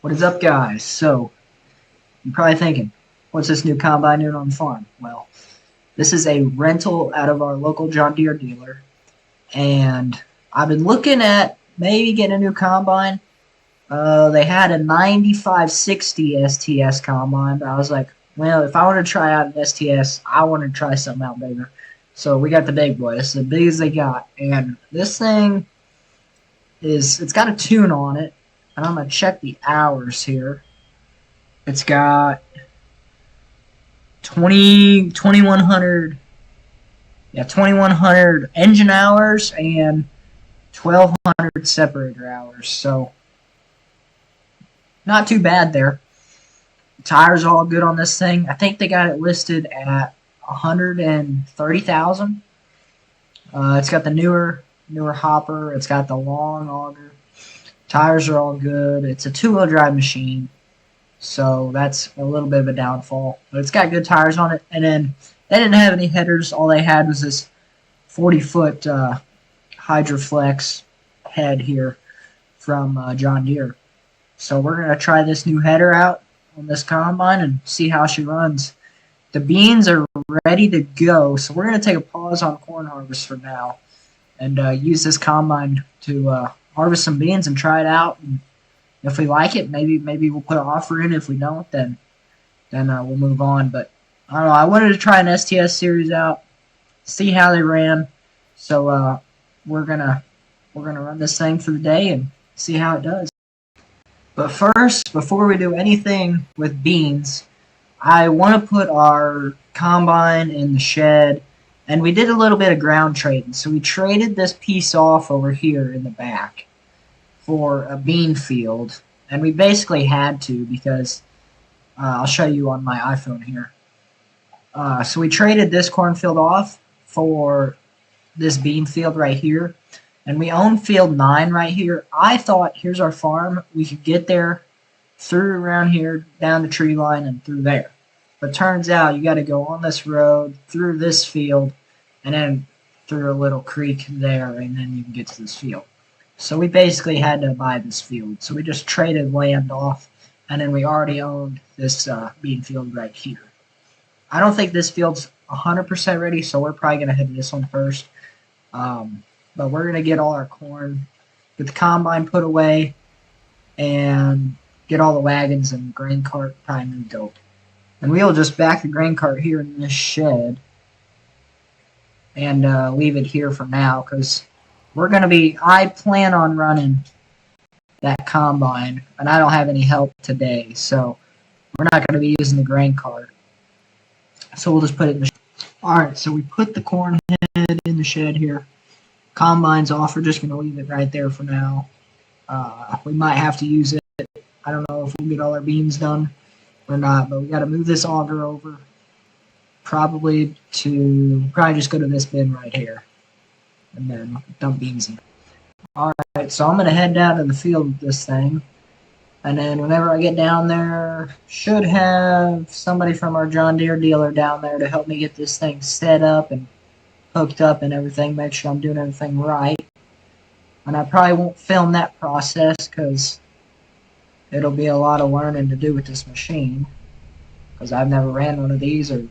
What is up, guys? So, you're probably thinking, what's this new combine doing on the farm? Well, this is a rental out of our local John Deere dealer, and I've been looking at maybe getting a new combine. They had a 9560 STS combine, but I was like, well, if I want to try out an STS, I want to try something out bigger. So we got the big boy. It's the biggest they got, and this thing it's got a tune on it. And I'm gonna check the hours here. It's got 2100, yeah, 2100 engine hours and 1200 separator hours. So not too bad there. Tires all good on this thing. I think they got it listed at 130,000. It's got the newer hopper. It's got the long auger. Tires are all good. It's a two-wheel drive machine. So that's a little bit of a downfall. But it's got good tires on it. And then they didn't have any headers. All they had was this 40-foot Hydroflex head here from John Deere. So we're going to try this new header out on this combine and see how she runs. The beans are ready to go. So we're going to take a pause on corn harvest for now and use this combine to harvest some beans and try it out. And if we like it, maybe we'll put an offer in. If we don't, then we'll move on. But I don't know. I wanted to try an STS series out, see how they ran. So we're gonna run this thing for the day and see how it does. But first, before we do anything with beans, I want to put our combine in the shed. And we did a little bit of ground trading. So we traded this piece off over here in the back for a bean field. And we basically had to because I'll show you on my iPhone here. So we traded this cornfield off for this bean field right here. And we own field 9 right here. I thought, here's our farm. We could get there through around here, down the tree line, and through there. But turns out you got to go on this road, through this field, and then through a little creek there, and then you can get to this field. So we basically had to buy this field. So we just traded land off, and then we already owned this bean field right here. I don't think this field's 100% ready, so we're probably going to head to this one first. But we're going to get all our corn, get the combine put away, and get all the wagons and grain cart probably moved over. And we'll just back the grain cart here in this shed and leave it here for now because I plan on running that combine, and I don't have any help today, so we're not going to be using the grain cart. So we'll just put it in the shed. Alright, so we put the corn head in the shed here. Combine's off. We're just going to leave it right there for now. We might have to use it. I don't know if we'll get all our beans done or not, but we got to move this auger over. Probably just go to this bin right here and then dump beans in. Alright, so I'm going to head down to the field with this thing. And then whenever I get down there, should have somebody from our John Deere dealer down there to help me get this thing set up and hooked up and everything, make sure I'm doing everything right. And I probably won't film that process because it'll be a lot of learning to do with this machine because I've never ran one of these or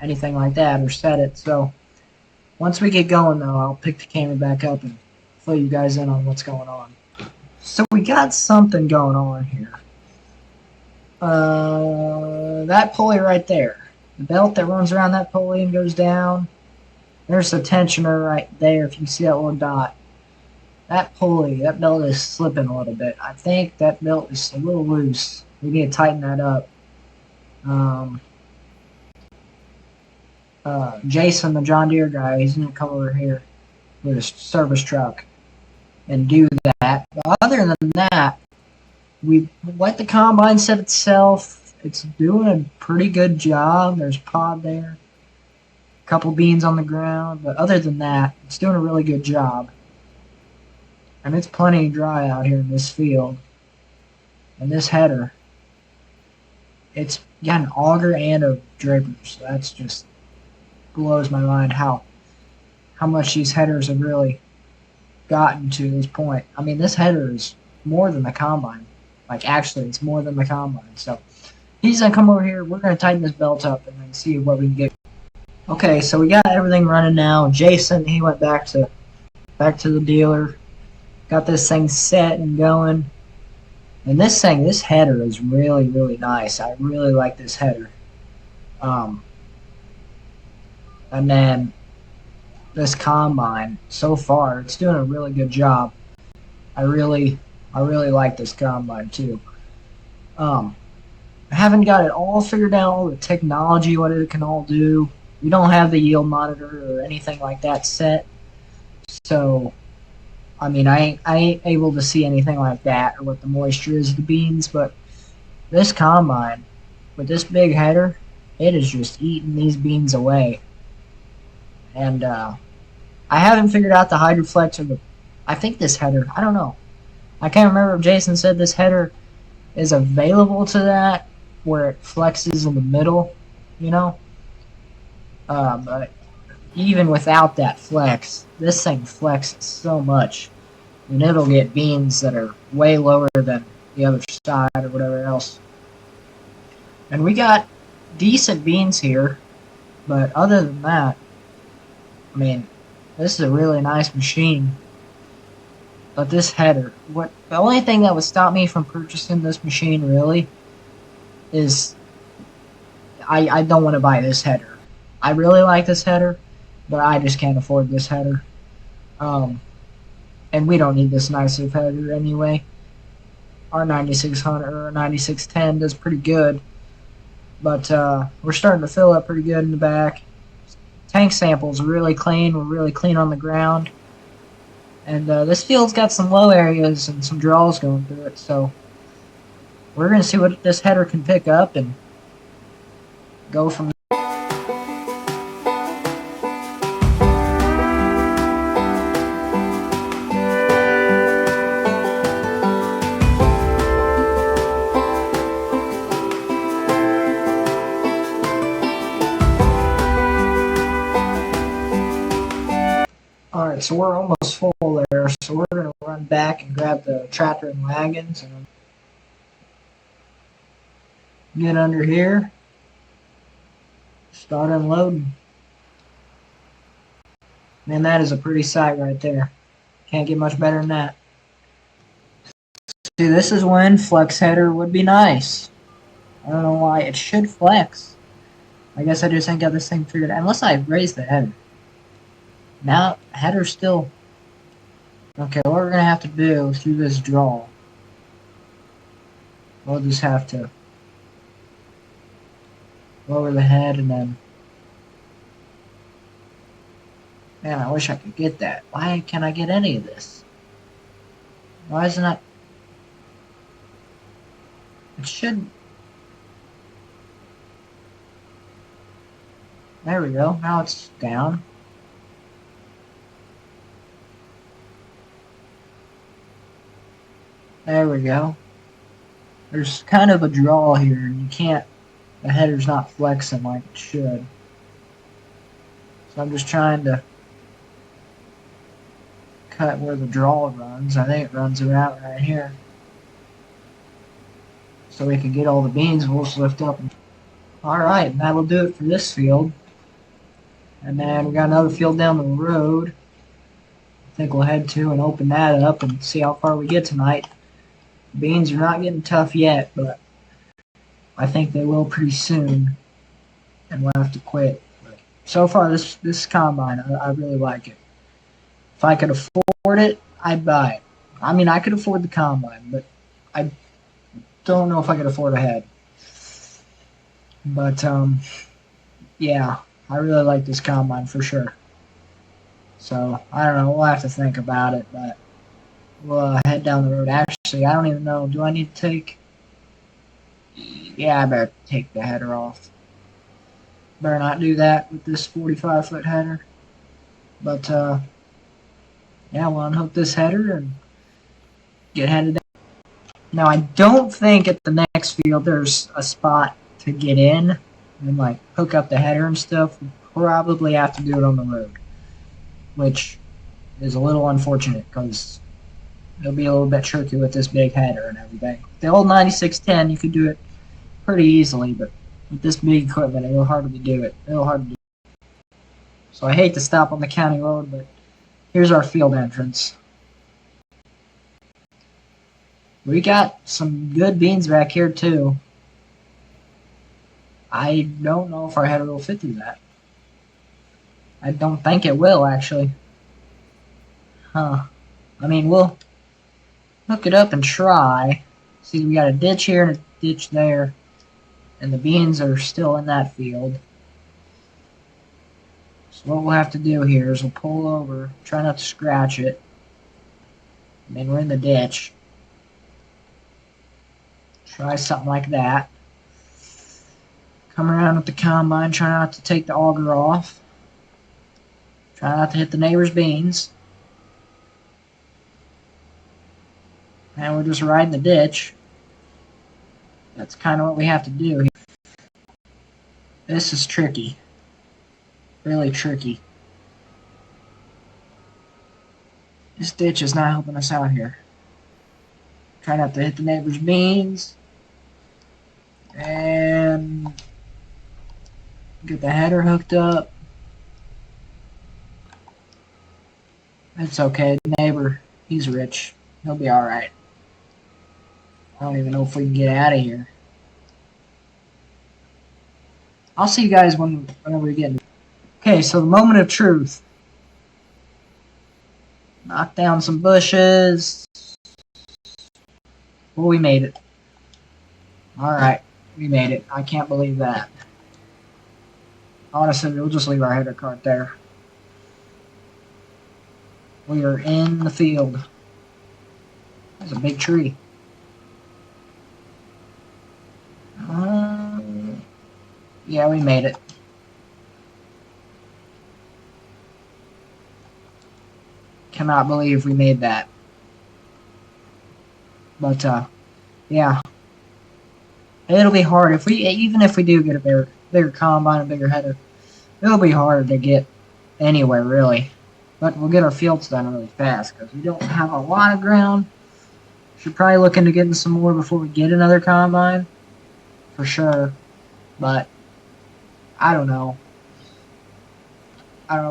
anything like that or set it. So once we get going though, I'll pick the camera back up and fill you guys in on what's going on. So we got something going on here. That pulley right there, the belt that runs around that pulley and goes down, there's the tensioner right there if you see that little dot. That pulley, that belt is slipping a little bit. I think that belt is a little loose. We need to tighten that up. Jason, the John Deere guy, he's going to come over here with a service truck and do that. But other than that, we let the combine set itself. It's doing a pretty good job. There's pod there. Couple beans on the ground, but other than that, it's doing a really good job. And it's plenty dry out here in this field. And this header, it's got an auger and a draper, so that's just blows my mind how much these headers have really gotten to this point. I mean, this header is more than the combine. Like actually, it's more than the combine. So he's gonna come over here. We're gonna tighten this belt up and then see what we can get. Okay, so we got everything running now. Jason, he went back to the dealer, got this thing set and going. And this header is really, really nice. I really like this header. And then this combine, so far, it's doing a really good job. I really like this combine too. I haven't got it all figured out, all the technology, what it can all do. We don't have the yield monitor or anything like that set. So, I mean, I ain't able to see anything like that or what the moisture is of the beans, but this combine, with this big header, it is just eating these beans away. And I haven't figured out the hydroflex or the. I think this header. I don't know. I can't remember if Jason said this header is available to that, where it flexes in the middle, you know. But even without that flex, this thing flexes so much, and it'll get beans that are way lower than the other side or whatever else. And we got decent beans here, but other than that, I mean, this is a really nice machine. But this header, the only thing that would stop me from purchasing this machine really is I don't want to buy this header. I really like this header, but I just can't afford this header. And we don't need this nice of header anyway. Our 9600 or 9610 does pretty good, but we're starting to fill up pretty good in the back. Tank samples are really clean. We're really clean on the ground. And this field's got some low areas and some draws going through it, so we're going to see what this header can pick up and go from there. Alright, so we're almost full there, so we're going to run back and grab the tractor and wagons and get under here, start unloading. Man, that is a pretty sight right there. Can't get much better than that. See, this is when flex header would be nice. I don't know why. It should flex. I guess I just ain't got this thing figured out. Unless I raise the header. Now, header's still... Okay, what we're going to have to do through this draw, we'll just have to lower the head and then... Man, I wish I could get that. Why can't I get any of this? Why isn't that... It should... There we go. Now it's down. There we go. There's kind of a draw here, and you can't... The header's not flexing like it should. So I'm just trying to cut where the draw runs. I think it runs around right here. So we can get all the beans. We'll just lift up. Alright, and that'll do it for this field. And then we got another field down the road. I think we'll head to and open that up and see how far we get tonight. Beans are not getting tough yet, but I think they will pretty soon. And we'll have to quit. But so far, this combine, I really like it. If I could afford it, I'd buy it. I mean, I could afford the combine, but I don't know if I could afford a head. But, yeah, I really like this combine for sure. So, I don't know, we'll have to think about it, but we'll head down the road. Actually, I don't even know, do I need to take... Yeah, I better take the header off. Better not do that with this 45-foot header. But, yeah, we'll unhook this header and get headed down. Now, I don't think at the next field there's a spot to get in and, like, hook up the header and stuff. We'll probably have to do it on the road, which is a little unfortunate because It'll be a little bit tricky with this big header and everything. The old 9610, you could do it pretty easily, but with this big equipment, it'll hardly do it. So I hate to stop on the county road, but here's our field entrance. We got some good beans back here too. I don't know if our header will fit through that. I don't think it will, actually. Huh. I mean, we'll hook it up and try. See, we got a ditch here and a ditch there. And the beans are still in that field. So what we'll have to do here is we'll pull over, try not to scratch it. And then we're in the ditch. Try something like that. Come around with the combine, try not to take the auger off. Try not to hit the neighbor's beans. And we're just riding the ditch. That's kind of what we have to do here. This is tricky. Really tricky. This ditch is not helping us out here. Try not to hit the neighbor's beans. And get the header hooked up. It's okay. The neighbor, he's rich. He'll be alright. I don't even know if we can get out of here. I'll see you guys whenever we get. Okay, so the moment of truth. Knock down some bushes. Well, we made it. Alright, we made it. I can't believe that. Honestly, we'll just leave our header cart there. We are in the field. There's a big tree. Yeah, we made it. Cannot believe we made that. But yeah, it'll be hard if even if we do get a bigger combine, a bigger header. It'll be hard to get anywhere really. But we'll get our fields done really fast because we don't have a lot of ground. Should probably look into getting some more before we get another combine, for sure. But I don't know.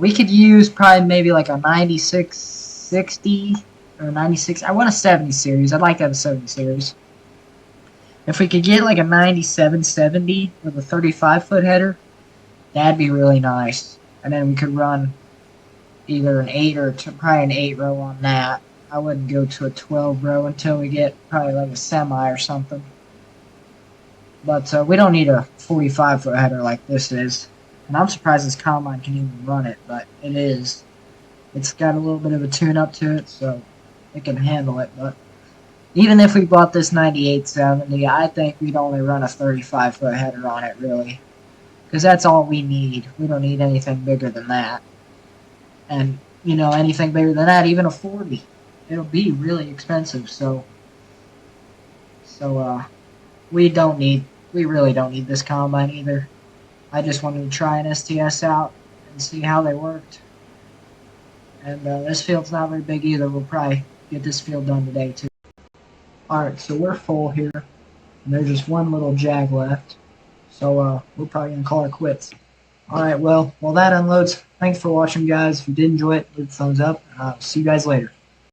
We could use probably maybe like a 9660 or 96. I want a 70 series. I'd like to have a 70 series. If we could get like a 9770 with a 35-foot header, that'd be really nice. And then we could run either an 8 or probably an 8 row on that. I wouldn't go to a 12 row until we get probably like a semi or something. But we don't need a 45-foot header like this is. And I'm surprised this combine can even run it, but it is. It's got a little bit of a tune-up to it, so it can handle it. But even if we bought this 9870, I think we'd only run a 35-foot header on it, really. Because that's all we need. We don't need anything bigger than that. And, you know, anything bigger than that, even a 40, it'll be really expensive. So we really don't need this combine either. I just wanted to try an STS out and see how they worked. And this field's not very big either. We'll probably get this field done today too. Alright, so we're full here. And there's just one little jag left. So we're probably going to call it quits. Alright, well, while that unloads, thanks for watching, guys. If you did enjoy it, leave a thumbs up. See you guys later.